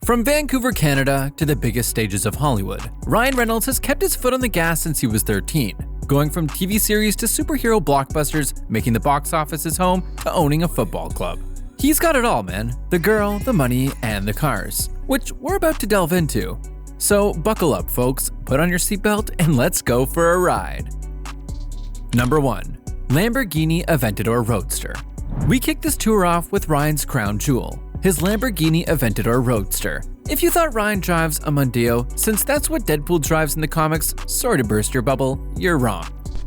From Vancouver, Canada to the biggest stages of Hollywood, Ryan Reynolds has kept his foot on the gas since he was 13, going from TV series to superhero blockbusters, making the box office his home, to owning a football club. He's got it all, man. The girl, the money, and the cars, which we're about to delve into. So buckle up, folks, put on your seatbelt, and let's go for a ride. Number 1. Lamborghini Aventador Roadster. We kick this tour off with Ryan's crown jewel, his Lamborghini Aventador Roadster. If you thought Ryan drives a Mondeo, since that's what Deadpool drives in the comics, sorry to burst your bubble, you're wrong.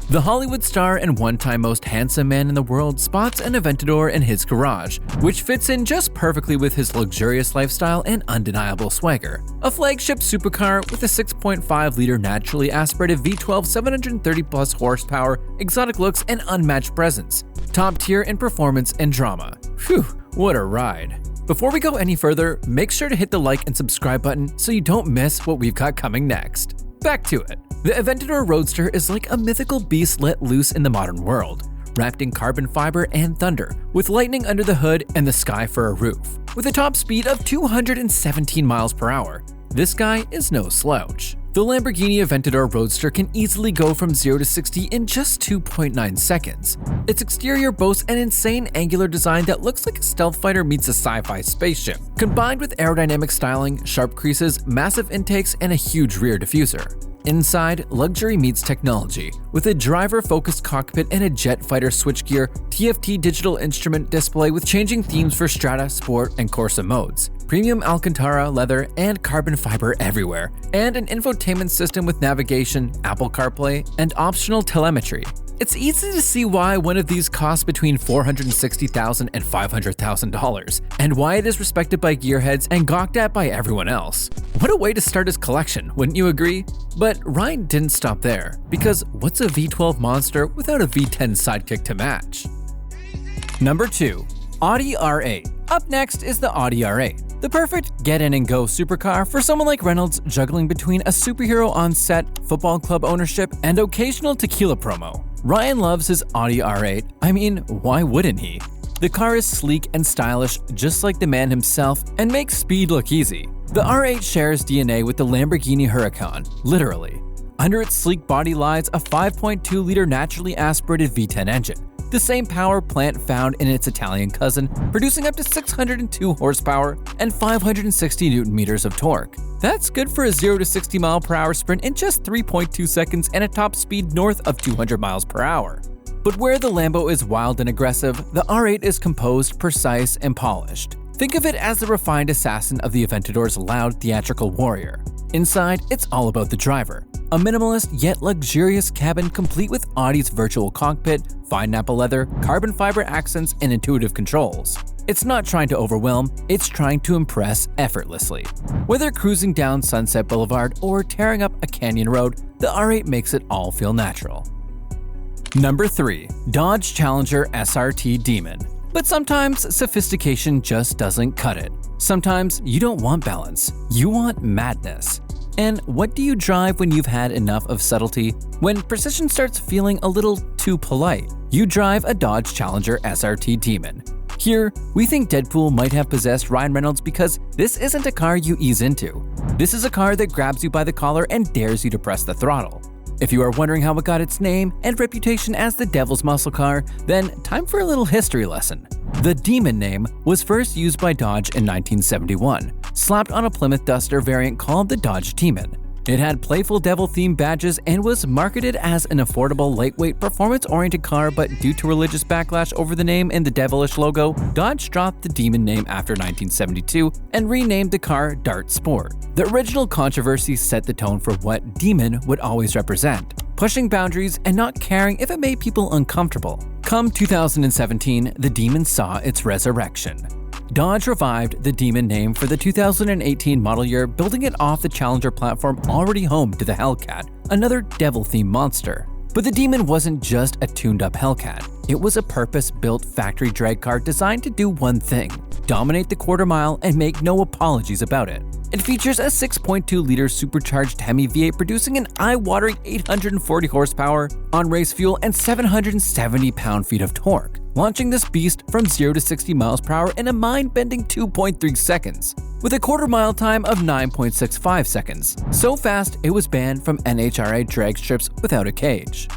The Hollywood star and one-time most handsome man in the world spots an Aventador in his garage, which fits in just perfectly with his luxurious lifestyle and undeniable swagger. A flagship supercar with a 6.5-liter naturally aspirated V12 730-plus horsepower, exotic looks, and unmatched presence. Top tier in performance and drama. Phew, what a ride. Before we go any further, make sure to hit the like and subscribe button so you don't miss what we've got coming next. Back to it. The Aventador Roadster is like a mythical beast let loose in the modern world, wrapped in carbon fiber and thunder, with lightning under the hood and the sky for a roof. With a top speed of 217 miles per hour, this guy is no slouch. The Lamborghini Aventador Roadster can easily go from 0 to 60 in just 2.9 seconds. Its exterior boasts an insane angular design that looks like a stealth fighter meets a sci-fi spaceship, combined with aerodynamic styling, sharp creases, massive intakes, and a huge rear diffuser. Inside, luxury meets technology, with a driver-focused cockpit and a jet fighter switchgear, TFT digital instrument display with changing themes for Strata, Sport, and Corsa modes, premium Alcantara leather and carbon fiber everywhere, and an infotainment system with navigation, Apple CarPlay, and optional telemetry. It's easy to see why one of these costs between $460,000 and $500,000, and why it is respected by gearheads and gawked at by everyone else. What a way to start his collection, wouldn't you agree? But Ryan didn't stop there, because what's a V12 monster without a V10 sidekick to match? Number 2. Audi R8. Up next is the Audi R8. The perfect get-in-and-go supercar for someone like Reynolds juggling between a superhero on set, football club ownership, and occasional tequila promo. Ryan loves his Audi R8. I mean, why wouldn't he? The car is sleek and stylish, just like the man himself, and makes speed look easy. The R8 shares DNA with the Lamborghini Huracan, literally. Under its sleek body lies a 5.2-liter naturally aspirated V10 engine, the same power plant found in its Italian cousin, producing up to 602 horsepower and 560 Newton-meters of torque. That's good for a 0 to 60 mile per hour sprint in just 3.2 seconds and a top speed north of 200 miles per hour. But where the Lambo is wild and aggressive, the R8 is composed, precise, and polished. Think of it as the refined assassin of the Aventador's loud, theatrical warrior. Inside, it's all about the driver. A minimalist yet luxurious cabin complete with Audi's virtual cockpit, fine Nappa leather, carbon fiber accents, and intuitive controls. It's not trying to overwhelm, it's trying to impress effortlessly. Whether cruising down Sunset Boulevard or tearing up a canyon road, the R8 makes it all feel natural. Number 3. Dodge Challenger SRT Demon. But sometimes sophistication just doesn't cut it. Sometimes you don't want balance, you want madness. And what do you drive when you've had enough of subtlety? When precision starts feeling a little too polite, you drive a Dodge Challenger SRT Demon. Here, we think Deadpool might have possessed Ryan Reynolds because this isn't a car you ease into. This is a car that grabs you by the collar and dares you to press the throttle. If you are wondering how it got its name and reputation as the Devil's Muscle Car, then time for a little history lesson. The Demon name was first used by Dodge in 1971, slapped on a Plymouth Duster variant called the Dodge Demon. It had playful devil-themed badges and was marketed as an affordable, lightweight, performance-oriented car, but due to religious backlash over the name and the devilish logo, Dodge dropped the Demon name after 1972 and renamed the car Dart Sport. The original controversy set the tone for what Demon would always represent, pushing boundaries and not caring if it made people uncomfortable. Come 2017, the Demon saw its resurrection. Dodge revived the Demon name for the 2018 model year, building it off the Challenger platform already home to the Hellcat, another devil-themed monster. But the Demon wasn't just a tuned-up Hellcat. It was a purpose-built factory drag car designed to do one thing: dominate the quarter mile and make no apologies about it. It features a 6.2-liter supercharged Hemi V8 producing an eye-watering 840 horsepower on race fuel and 770 pound-feet of torque. launching this beast from 0 to 60 miles per hour in a mind-bending 2.3 seconds, with a quarter-mile time of 9.65 seconds. So fast, it was banned from NHRA drag strips without a cage.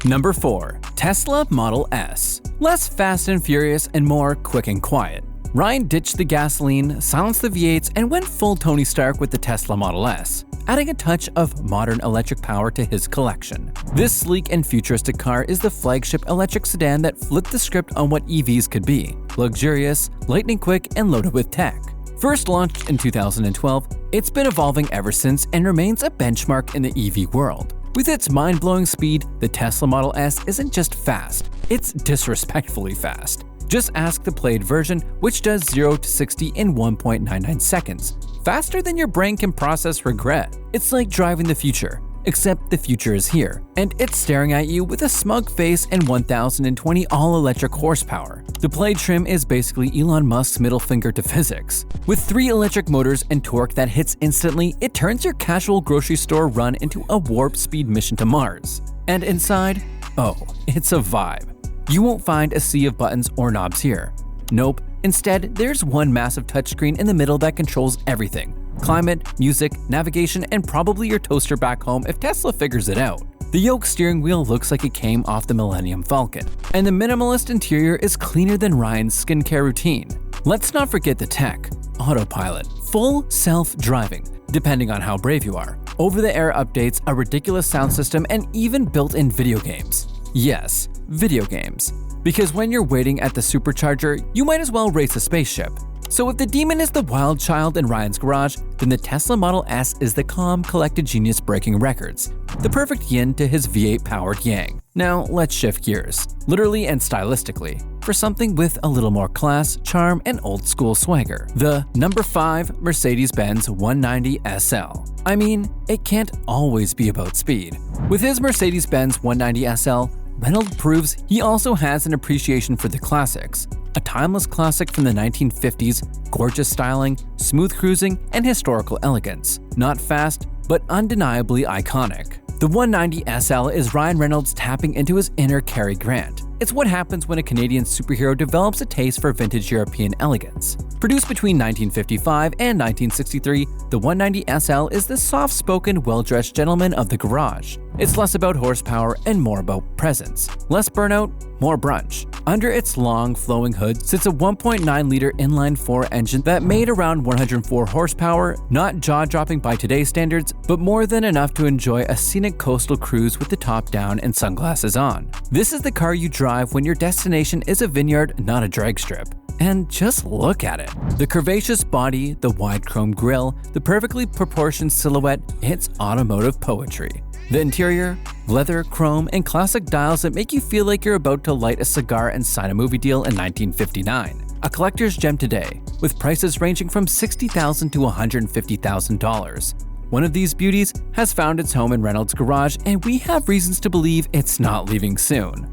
Number 4. Tesla Model S. Less fast and furious and more quick and quiet. Ryan ditched the gasoline, silenced the V8s, and went full Tony Stark with the Tesla Model S, adding a touch of modern electric power to his collection. This sleek and futuristic car is the flagship electric sedan that flipped the script on what EVs could be: luxurious, lightning quick, and loaded with tech. First launched in 2012, it's been evolving ever since and remains a benchmark in the EV world. With its mind-blowing speed, the Tesla Model S isn't just fast, it's disrespectfully fast. Just ask the Plaid version, which does 0 to 60 in 1.99 seconds, faster than your brain can process regret. It's like driving the future, except the future is here, and it's staring at you with a smug face and 1,020 all-electric horsepower. The Plaid trim is basically Elon Musk's middle finger to physics. With 3 electric motors and torque that hits instantly, it turns your casual grocery store run into a warp speed mission to Mars. And inside? Oh, it's a vibe. You won't find a sea of buttons or knobs here. Nope, instead, there's one massive touchscreen in the middle that controls everything: climate, music, navigation, and probably your toaster back home if Tesla figures it out. The yoke steering wheel looks like it came off the Millennium Falcon, and the minimalist interior is cleaner than Ryan's skincare routine. Let's not forget the tech: autopilot, full self-driving, depending on how brave you are, over-the-air updates, a ridiculous sound system, and even built-in video games. Yes, video games. Because when you're waiting at the supercharger, you might as well race a spaceship. So if the demon is the wild child in Ryan's garage, then the Tesla Model S is the calm, collected genius breaking records, the perfect yin to his V8-powered yang. Now let's shift gears, literally and stylistically, for something with a little more class, charm, and old-school swagger. The number 5 Mercedes-Benz 190 SL. I mean, it can't always be about speed. With his Mercedes-Benz 190 SL, Reynolds proves he also has an appreciation for the classics. A timeless classic from the 1950s, gorgeous styling, smooth cruising, and historical elegance. Not fast, but undeniably iconic. The 190 SL is Ryan Reynolds tapping into his inner Cary Grant. It's what happens when a Canadian superhero develops a taste for vintage European elegance. Produced between 1955 and 1963, the 190 SL is the soft-spoken, well-dressed gentleman of the garage. It's less about horsepower and more about presence. Less burnout, more brunch. Under its long, flowing hood sits a 1.9-liter inline-4 engine that made around 104 horsepower, not jaw-dropping by today's standards, but more than enough to enjoy a scenic coastal cruise with the top down and sunglasses on. This is the car you drive when your destination is a vineyard, not a drag strip. And just look at it. The curvaceous body, the wide chrome grille, the perfectly proportioned silhouette, it's automotive poetry. The interior, leather, chrome, and classic dials that make you feel like you're about to light a cigar and sign a movie deal in 1959. A collector's gem today, with prices ranging from $60,000 to $150,000. One of these beauties has found its home in Reynolds' garage, and we have reasons to believe it's not leaving soon.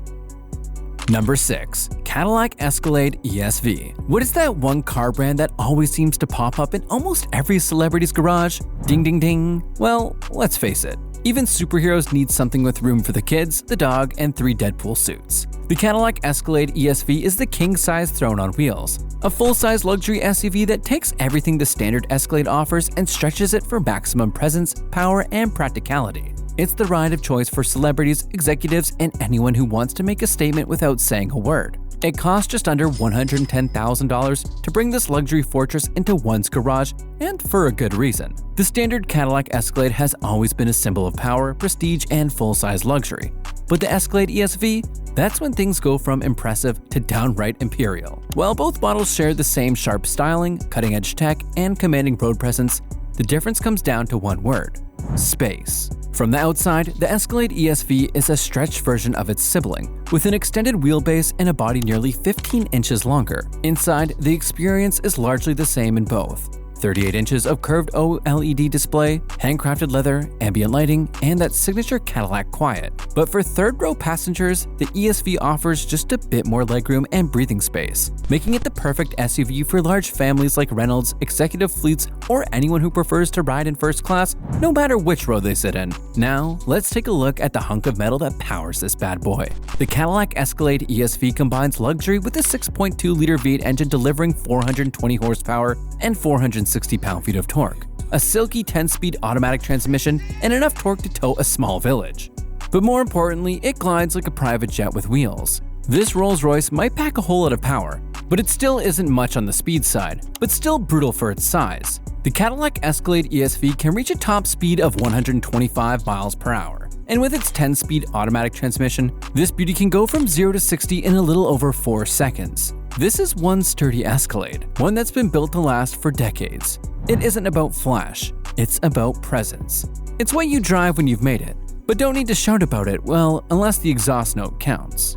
Number 6. Cadillac Escalade ESV. What is that one car brand that always seems to pop up in almost every celebrity's garage? Ding ding ding. Well, let's face it. Even superheroes need something with room for the kids, the dog, and 3 Deadpool suits. The Cadillac Escalade ESV is the king-size throne on wheels, a full-size luxury SUV that takes everything the standard Escalade offers and stretches it for maximum presence, power, and practicality. It's the ride of choice for celebrities, executives, and anyone who wants to make a statement without saying a word. It costs just under $110,000 to bring this luxury fortress into one's garage, and for a good reason. The standard Cadillac Escalade has always been a symbol of power, prestige, and full-size luxury. But the Escalade ESV, that's when things go from impressive to downright imperial. While both models share the same sharp styling, cutting-edge tech, and commanding road presence, the difference comes down to one word: space. From the outside, the Escalade ESV is a stretched version of its sibling, with an extended wheelbase and a body nearly 15 inches longer. Inside, the experience is largely the same in both. 38 inches of curved OLED display, handcrafted leather, ambient lighting, and that signature Cadillac quiet. But for third-row passengers, the ESV offers just a bit more legroom and breathing space, making it the perfect SUV for large families like Reynolds, executive fleets, or anyone who prefers to ride in first class, no matter which row they sit in. Now, let's take a look at the hunk of metal that powers this bad boy. The Cadillac Escalade ESV combines luxury with a 6.2-liter V8 engine delivering 420 horsepower and 460 pound-feet of torque, a silky 10-speed automatic transmission, and enough torque to tow a small village. But more importantly, it glides like a private jet with wheels. This Rolls-Royce might pack a whole lot of power, but it still isn't much on the speed side, but still brutal for its size. The Cadillac Escalade ESV can reach a top speed of 125 miles per hour. And with its 10-speed automatic transmission, this beauty can go from 0 to 60 in a little over 4 seconds. This is one sturdy Escalade, one that's been built to last for decades. It isn't about flash, it's about presence. It's what you drive when you've made it, but don't need to shout about it, well, unless the exhaust note counts.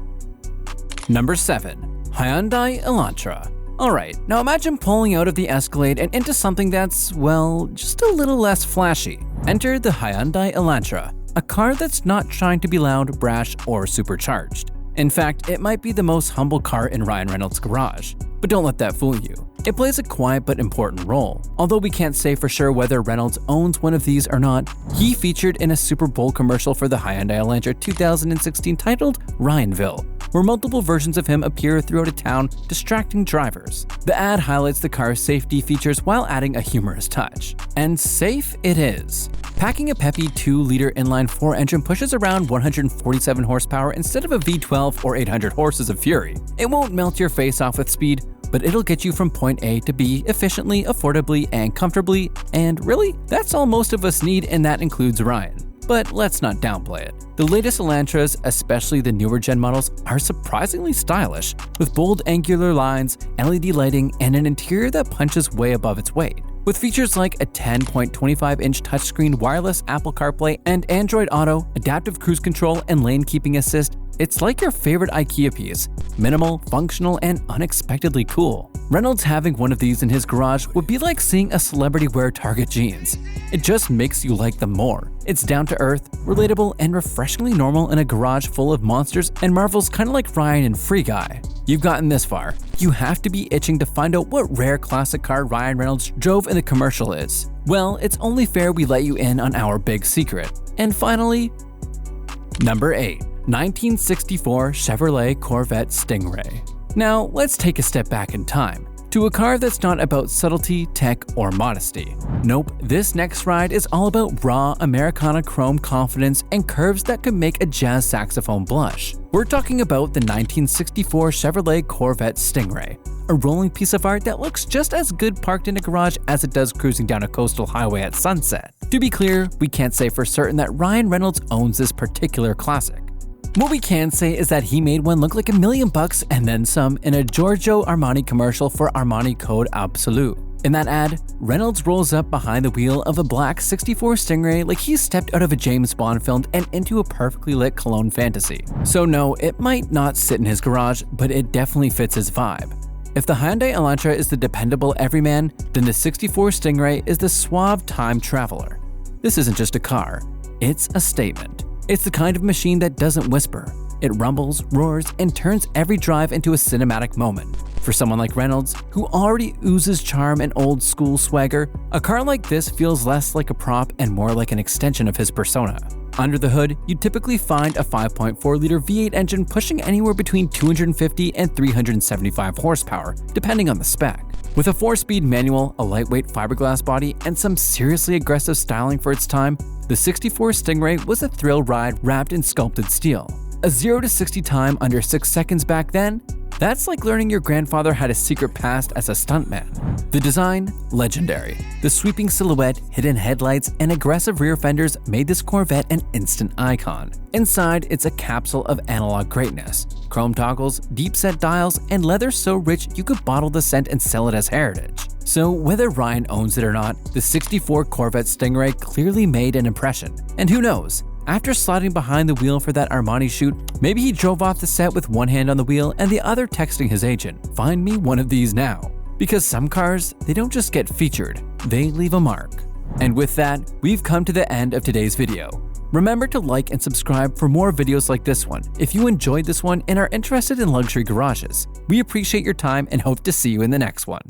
Number 7. Hyundai Elantra. Alright, now imagine pulling out of the Escalade and into something that's, well, just a little less flashy. Enter the Hyundai Elantra, a car that's not trying to be loud, brash, or supercharged. In fact, it might be the most humble car in Ryan Reynolds' garage. But don't let that fool you. It plays a quiet but important role. Although we can't say for sure whether Reynolds owns one of these or not, he featured in a Super Bowl commercial for the Hyundai Elantra 2016 titled Ryanville, where multiple versions of him appear throughout a town distracting drivers. The ad highlights the car's safety features while adding a humorous touch. And safe it is. Packing a peppy 2-liter inline-4 engine pushes around 147 horsepower instead of a V12 or 800 horses of fury. It won't melt your face off with speed, but it'll get you from point A to B efficiently, affordably, and comfortably, and really, that's all most of us need, and that includes Ryan. But let's not downplay it. The latest Elantras, especially the newer gen models, are surprisingly stylish, with bold angular lines, LED lighting, and an interior that punches way above its weight. With features like a 10.25-inch touchscreen, wireless Apple CarPlay and Android Auto, adaptive cruise control, and lane keeping assist, it's like your favorite IKEA piece, minimal, functional, and unexpectedly cool. Reynolds having one of these in his garage would be like seeing a celebrity wear Target jeans. It just makes you like them more. It's down to earth, relatable, and refreshingly normal in a garage full of monsters and marvels kinda like Ryan in Free Guy. You've gotten this far. You have to be itching to find out what rare classic car Ryan Reynolds drove in the commercial is. Well, it's only fair we let you in on our big secret. And finally, number 8. 1964 Chevrolet Corvette Stingray. Now, let's take a step back in time to a car that's not about subtlety, tech, or modesty. Nope, this next ride is all about raw Americana chrome confidence and curves that could make a jazz saxophone blush. We're talking about the 1964 Chevrolet Corvette Stingray, a rolling piece of art that looks just as good parked in a garage as it does cruising down a coastal highway at sunset. To be clear, we can't say for certain that Ryan Reynolds owns this particular classic. What we can say is that he made one look like $1 million and then some in a Giorgio Armani commercial for Armani Code Absolute. In that ad, Reynolds rolls up behind the wheel of a black 64 Stingray like he stepped out of a James Bond film and into a perfectly lit cologne fantasy. So no, it might not sit in his garage, but it definitely fits his vibe. If the Hyundai Elantra is the dependable everyman, then the 64 Stingray is the suave time traveler. This isn't just a car, it's a statement. It's the kind of machine that doesn't whisper. It rumbles, roars, and turns every drive into a cinematic moment. For someone like Reynolds, who already oozes charm and old school swagger, a car like this feels less like a prop and more like an extension of his persona. Under the hood, you'd typically find a 5.4-liter V8 engine pushing anywhere between 250 and 375 horsepower, depending on the spec. With a 4-speed manual, a lightweight fiberglass body, and some seriously aggressive styling for its time, the 64 Stingray was a thrill ride wrapped in sculpted steel. A 0 to 60 time under 6 seconds back then? That's like learning your grandfather had a secret past as a stuntman. The design? Legendary. The sweeping silhouette, hidden headlights, and aggressive rear fenders made this Corvette an instant icon. Inside, it's a capsule of analog greatness. Chrome toggles, deep-set dials, and leather so rich you could bottle the scent and sell it as heritage. So whether Ryan owns it or not, the 64 Corvette Stingray clearly made an impression. And who knows? After sliding behind the wheel for that Armani shoot, maybe he drove off the set with one hand on the wheel and the other texting his agent, "Find me one of these now." Because some cars, they don't just get featured, they leave a mark. And with that, we've come to the end of today's video. Remember to like and subscribe for more videos like this one if you enjoyed this one and are interested in luxury garages. We appreciate your time and hope to see you in the next one.